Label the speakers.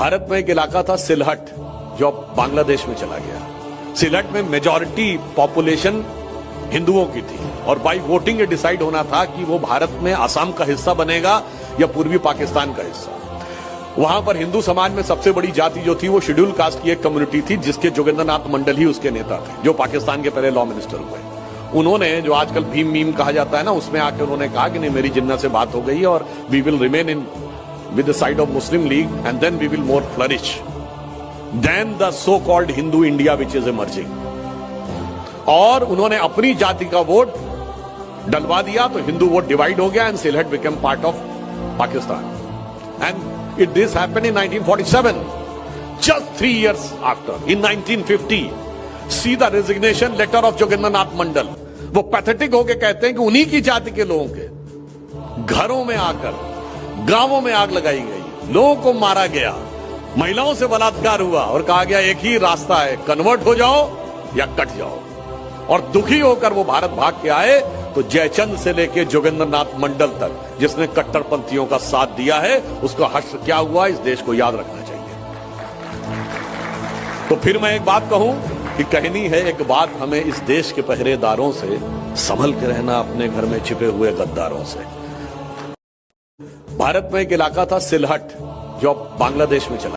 Speaker 1: भारत में एक इलाका था सिलहट, जो अब बांग्लादेश में चला गया। सिलहट में मेजॉरिटी पॉपुलेशन हिंदुओं की थी और बाई वोटिंग ये डिसाइड होना था कि वो भारत में असम का हिस्सा बनेगा या पूर्वी पाकिस्तान का हिस्सा। वहां पर हिंदू समाज में सबसे बड़ी जाति जो थी वो शेड्यूल कास्ट की एक कम्युनिटी थी, जिसके जोगेंद्रनाथ मंडल ही उसके नेता थे, जो पाकिस्तान के पहले लॉ मिनिस्टर हुए। उन्होंने, जो आजकल भीम मीम कहा जाता है ना, उसमें आके उन्होंने कहा कि नहीं, मेरी जिन्ना से बात हो गई है और we will remain in with the side of Muslim League and then we will more flourish than the so called Hindu India which is emerging. और उन्होंने अपनी जाति का वोट डलवा दिया तो हिंदू वोट डिवाइड हो गया and Sylhet become part of Pakistan. And it this happened in 1947, just 3 years after, in 1950, see the resignation letter of Jogendranath Mandal. वो पैथेटिक होके कहते हैं कि उन्हीं की जाति के लोगों के घरों में आकर गांवों में आग लगाई गई, लोगों को मारा गया, महिलाओं से बलात्कार हुआ और कहा गया एक ही रास्ता है, कन्वर्ट हो जाओ या कट जाओ। और दुखी होकर वो भारत भाग के आए तो जयचंद से लेके जोगेंद्रनाथ मंडल तक, जिसने कट्टरपंथियों का साथ दिया है, उसका हश्र क्या हुआ इस देश को याद रखना चाहिए। तो फिर मैं एक बात कहूं कि कहनी है एक बात हमें इस देश के पहरेदारों से, संभल के रहना अपने घर में छिपे हुए गद्दारों से। भारत में एक इलाका था सिलहट, जो अब बांग्लादेश में चला